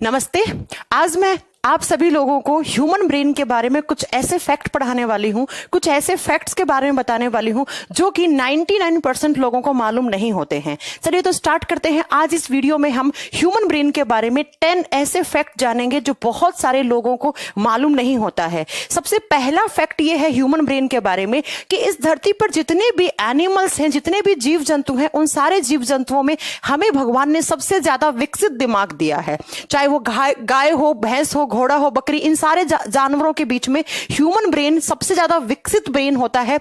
नमस्ते। आज मैं आप सभी लोगों को ह्यूमन ब्रेन के बारे में कुछ ऐसे फैक्ट पढ़ाने वाली हूं, कुछ ऐसे फैक्ट्स के बारे में बताने वाली हूं जो कि 99% लोगों को मालूम नहीं होते हैं। चलिए तो स्टार्ट करते हैं। आज इस वीडियो में हम ह्यूमन ब्रेन के बारे में 10 ऐसे फैक्ट जानेंगे जो बहुत सारे लोगों को मालूम नहीं होता है। सबसे पहला फैक्ट ये है ह्यूमन ब्रेन के बारे में कि इस धरती पर जितने भी एनिमल्स हैं, जितने भी जीव जंतु हैं, उन सारे जीव जंतुओं में हमें भगवान ने सबसे ज्यादा विकसित दिमाग दिया है। चाहे वो गाय हो, भैंस हो, घोड़ा हो, बकरी, इन सारे जानवरों के बीच में ह्यूमन ब्रेन सबसे ज्यादा विकसित ब्रेन होता है।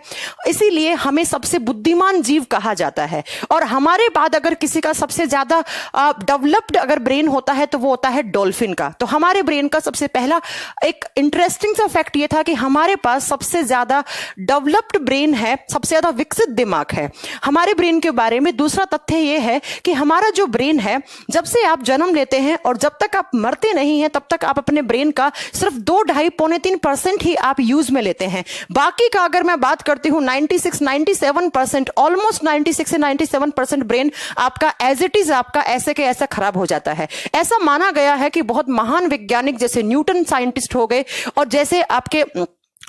इसीलिए हमें सबसे बुद्धिमान जीव कहा जाता है। और हमारे बाद अगर किसी का सबसे ज्यादा डेवलप्ड अगर ब्रेन होता है तो वो होता है डॉल्फिन का। तो हमारे ब्रेन का सबसे पहला एक इंटरेस्टिंग सा फैक्ट ये था कि हमारे पास सबसे ज्यादा डेवलप्ड ब्रेन है, सबसे ज्यादा विकसित दिमाग है हमारे ब्रेन के बारे में। दूसरा तथ्य ये है कि हमारा जो ब्रेन है, जब से आप जन्म लेते हैं और जब तक आप मरते नहीं हैं तब तक आप अपने ब्रेन का सिर्फ 2, ढाई, पौने 3% ही आप यूज में लेते हैं। बाकी का अगर मैं बात करती हूं 96-97%, ऑलमोस्ट 96 से 97% ब्रेन आपका एज इट इज आपका ऐसे के ऐसा खराब हो जाता है। ऐसा माना गया है कि बहुत महान वैज्ञानिक जैसे न्यूटन साइंटिस्ट हो गए, और जैसे आपके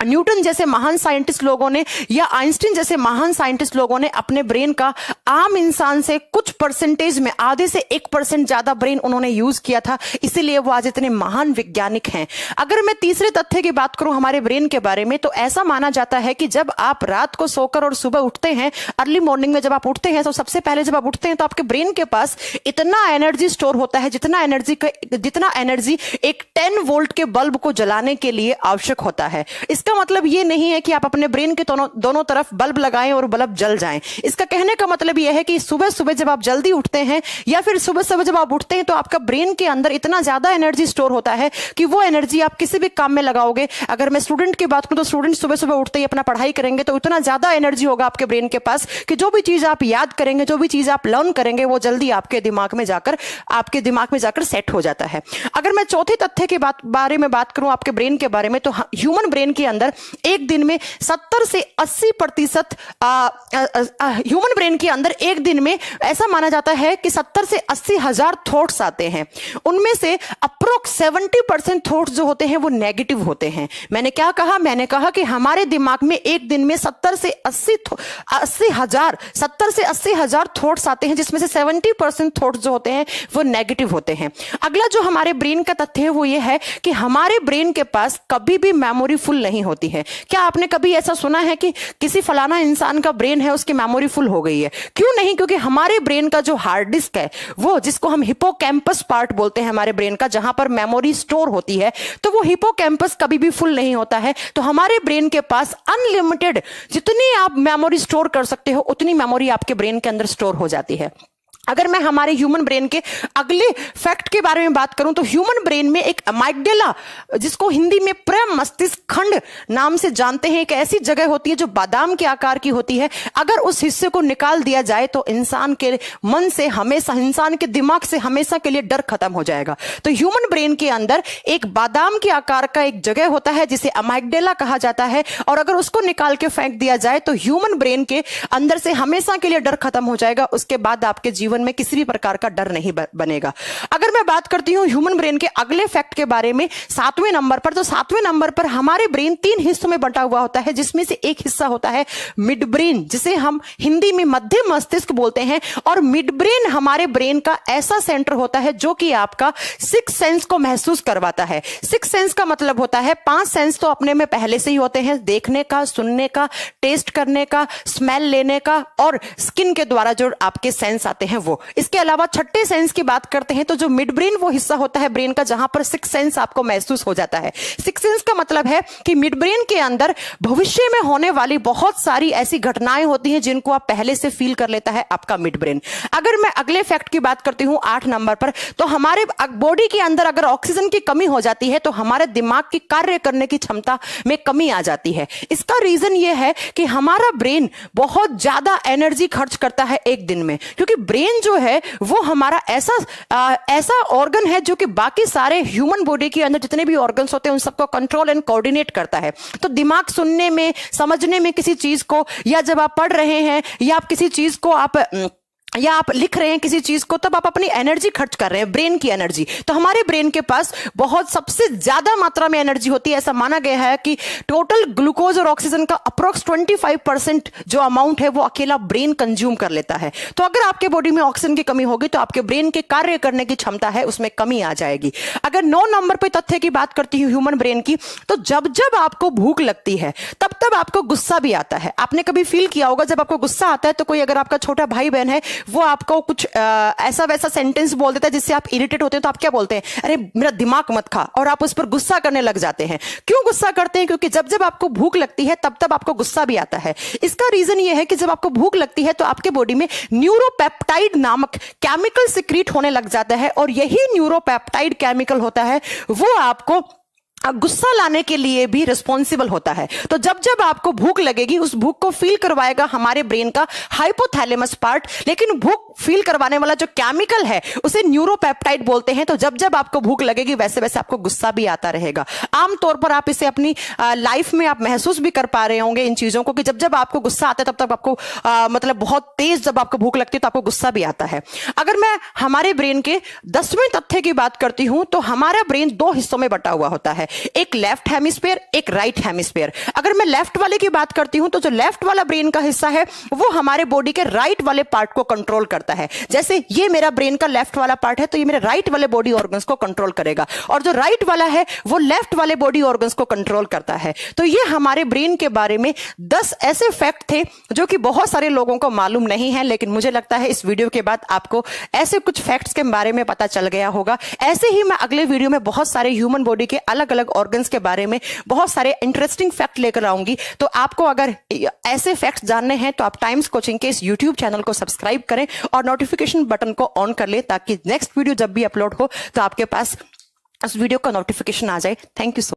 न्यूटन जैसे महान साइंटिस्ट लोगों ने या आइंस्टीन जैसे महान साइंटिस्ट लोगों ने अपने ब्रेन का आम इंसान से कुछ परसेंटेज में, आधे से 1% ज्यादा ब्रेन उन्होंने यूज किया था। इसीलिए वो आज इतने महान वैज्ञानिक हैं। अगर मैं तीसरे तथ्य की बात करूं हमारे ब्रेन के बारे में, तो ऐसा माना जाता है कि जब आप रात को सोकर और सुबह उठते हैं, अर्ली मॉर्निंग में जब आप उठते हैं, तो सबसे पहले जब आप उठते हैं तो आपके ब्रेन के पास इतना एनर्जी स्टोर होता है जितना एनर्जी एक 10 वोल्ट के बल्ब को जलाने के लिए आवश्यक होता है। इसका मतलब ये नहीं है कि आप अपने ब्रेन के दोनों तरफ बल्ब लगाएं और बल्ब जल जाएं। इसका कहने का मतलब यह है कि सुबह सुबह जब आप जल्दी उठते हैं या फिर सुबह सुबह जब आप उठते हैं तो आपका ब्रेन के अंदर इतना ज्यादा एनर्जी स्टोर होता है कि वो एनर्जी आप किसी भी काम में लगाओगे। अगर मैं स्टूडेंट की बात करूं तो स्टूडेंट सुबह सुबह उठते ही अपना पढ़ाई करेंगे तो इतना ज्यादा एनर्जी होगा आपके ब्रेन के पास कि जो भी चीज आप याद करेंगे, जो भी चीज आप लर्न करेंगे, वो जल्दी आपके दिमाग में जाकर सेट हो जाता है। अगर मैं चौथे तथ्य के बारे में बात करूं आपके ब्रेन के बारे में, तो ह्यूमन ब्रेन के अंदर एक दिन में 70 से 80% ह्यूमन ब्रेन के अंदर एक दिन में ऐसा माना जाता है कि 70 से 80 हजार थॉट्स आते हैं। उनमें से अप्रोक्स 70% थॉट्स जो होते हैं वो नेगेटिव होते हैं। मैंने क्या कहा? मैंने कहा कि हमारे दिमाग में एक दिन में 70 से 80 हजार थॉट्स आते हैं, जिसमें से 70% थॉट्स जो होते हैं वो नेगेटिव होते हैं। अगला जो हमारे ब्रेन का तथ्य है वो ये है कि हमारे ब्रेन के पास कभी भी मेमोरी फुल नहीं होती है। क्या आपने कभी ऐसा सुना है कि किसी फलाना इंसान का ब्रेन है, उसकी मेमोरी फुल हो गई है? क्यों नहीं? क्योंकि हमारे ब्रेन का जो हार्ड डिस्क है, वो जिसको हम हिपोकैम्पस पार्ट बोलते हैं हमारे ब्रेन का, जहां पर मेमोरी स्टोर होती है, तो वो हिपोकैम्पस कभी भी फुल नहीं होता है। तो हमारे ब्रेन के पास अनलिमिटेड जितनी आप मेमोरी स्टोर कर सकते हो उतनी मेमोरी आपके ब्रेन के अंदर स्टोर हो जाती है। अगर मैं हमारे ह्यूमन ब्रेन के अगले फैक्ट के बारे में बात करूं तो ह्यूमन ब्रेन में एक अमाइगडाला, जिसको हिंदी में प्रमस्तिष्क खंड नाम से जानते हैं, एक ऐसी जगह होती है जो बादाम के आकार की होती है। अगर उस हिस्से को निकाल दिया जाए तो इंसान के मन से हमेशा, इंसान के दिमाग से हमेशा के लिए डर खत्म हो जाएगा। तो ह्यूमन ब्रेन के अंदर एक बादाम के आकार का एक जगह होता है जिसे अमाइगडाला कहा जाता है, और अगर उसको निकाल के फेंक दिया जाए तो ह्यूमन ब्रेन के अंदर से हमेशा के लिए डर खत्म हो जाएगा। उसके बाद आपके जीवन में किसी भी प्रकार का डर नहीं बनेगा। अगर मैं बात करती हूं ह्यूमन ब्रेन के अगले फैक्ट के बारे में 7वें नंबर पर, तो 7वें नंबर पर हमारे ब्रेन 3 हिस्सों में बंटा हुआ होता है, जिसमें से एक हिस्सा होता है मिड ब्रेन, जिसे हम हिंदी में मध्य मस्तिष्क बोलते हैं। और मिड ब्रेन हमारे ब्रेन का ऐसा सेंटर होता है जो कि आपका 6 सेंस को महसूस करवाता है। 6 सेंस का मतलब होता है 5 सेंस तो अपने में पहले से ही होते हैं, देखने का, सुनने का, टेस्ट करने का, स्मेल लेने का, और स्किन के द्वारा जो आपके सेंस आते हैं वो। इसके अलावा छठे सेंस की बात करते हैं तो जो मिड ब्रेन वो हिस्सा होता है ब्रेन का जहां पर 6 सेंस आपको महसूस हो जाता है। 6 सेंस का मतलब है कि मिड ब्रेन के अंदर भविष्य में होने वाली बहुत सारी ऐसी घटनाएं होती हैं जिनको आप पहले से फील कर लेता है आपका मिड ब्रेन। अगर मैं अगले फैक्ट की बात करती हूं 8 नंबर पर, तो हमारे बॉडी के अंदर अगर ऑक्सीजन की कमी हो जाती है तो हमारे दिमाग की कार्य करने की क्षमता में कमी आ जाती है। इसका रीजन यह है कि हमारा ब्रेन बहुत ज्यादा एनर्जी खर्च करता है एक दिन में, क्योंकि ब्रेन जो है वो हमारा ऐसा ऑर्गन है जो कि बाकी सारे ह्यूमन बॉडी के अंदर जितने भी ऑर्गन्स होते हैं उन सबको कंट्रोल एंड कोऑर्डिनेट करता है। तो दिमाग सुनने में, समझने में किसी चीज को, या जब आप पढ़ रहे हैं या आप किसी चीज को आप या आप लिख रहे हैं किसी चीज को, तब आप अपनी एनर्जी खर्च कर रहे हैं, ब्रेन की एनर्जी। तो हमारे ब्रेन के पास बहुत सबसे ज्यादा मात्रा में एनर्जी होती है। ऐसा माना गया है कि टोटल ग्लूकोज और ऑक्सीजन का अप्रोक्स 25% जो अमाउंट है वो अकेला ब्रेन कंज्यूम कर लेता है। तो अगर आपके बॉडी में ऑक्सीजन की कमी होगी तो आपके ब्रेन के कार्य करने की क्षमता है उसमें कमी आ जाएगी। अगर 9 नंबर पे तथ्य की बात करती हूं ह्यूमन ब्रेन की, तो जब जब आपको भूख लगती है तब तब आपको गुस्सा भी आता है। आपने कभी फील किया होगा जब आपको गुस्सा आता है तो कोई अगर आपका छोटा भाई बहन है वो आपको कुछ ऐसा वैसा सेंटेंस बोल देता है जिससे आप इरिटेट होते हैं, तो आप क्या बोलते हैं, अरे मेरा दिमाग मत खा, और आप उस पर गुस्सा करने लग जाते हैं। क्यों गुस्सा करते हैं? क्योंकि जब जब आपको भूख लगती है तब तब आपको गुस्सा भी आता है। इसका रीजन ये है कि जब आपको भूख लगती है तो आपके बॉडी में न्यूरोपेप्टाइड नामक केमिकल सिक्रीट होने लग जाता है, और यही न्यूरोपेप्टाइड केमिकल होता है वो आपको गुस्सा लाने के लिए भी रिस्पॉन्सिबल होता है। तो जब जब आपको भूख लगेगी उस भूख को फील करवाएगा हमारे ब्रेन का हाइपोथैलेमस पार्ट, लेकिन भूख फील करवाने वाला जो केमिकल है उसे न्यूरोपेप्टाइड बोलते हैं। तो जब जब आपको भूख लगेगी वैसे वैसे आपको गुस्सा भी आता रहेगा। आमतौर पर आप इसे अपनी लाइफ में आप महसूस भी कर पा रहे होंगे इन चीजों को, कि जब जब आपको गुस्सा आता है तब तब आपको मतलब बहुत तेज जब आपको भूख लगती है तो आपको गुस्सा भी आता है। अगर मैं हमारे ब्रेन के 10वें तथ्य की बात करती हूं तो हमारा ब्रेन 2 हिस्सों में बटा हुआ होता है, एक लेफ्ट हेमिस्फीयर, एक राइट हेमिस्फीयर। अगर मैं लेफ्ट वाले की बात करती हूं तो जो लेफ्ट वाला ब्रेन का हिस्सा है वो हमारे बॉडी के राइट वाले पार्ट को कंट्रोल करता है। जैसे ये मेरा ब्रेन का लेफ्ट वाला पार्ट है तो ये मेरे राइट वाले बॉडी ऑर्गन्स को कंट्रोल करेगा, और जो राइट वाला है वो लेफ्ट वाले बॉडी ऑर्गन्स को कंट्रोल करता है। तो ये हमारे ब्रेन के बारे में 10 ऐसे फैक्ट थे जो कि बहुत सारे लोगों को मालूम नहीं है, लेकिन मुझे लगता है इस वीडियो के बाद आपको ऐसे कुछ फैक्ट्स के बारे में पता चल गया होगा। ऐसे ही मैं अगले वीडियो में बहुत सारे ह्यूमन बॉडी के अलग अलग ऑर्गन्स के बारे में बहुत सारे इंटरेस्टिंग फैक्ट लेकर आऊंगी। तो आपको अगर ऐसे फैक्ट्स जानने हैं तो आप टाइम्स कोचिंग के इस यूट्यूब चैनल को सब्सक्राइब करें और नोटिफिकेशन बटन को ऑन कर ले, ताकि नेक्स्ट वीडियो जब भी अपलोड हो तो आपके पास उस वीडियो का नोटिफिकेशन आ जाए। Thank you so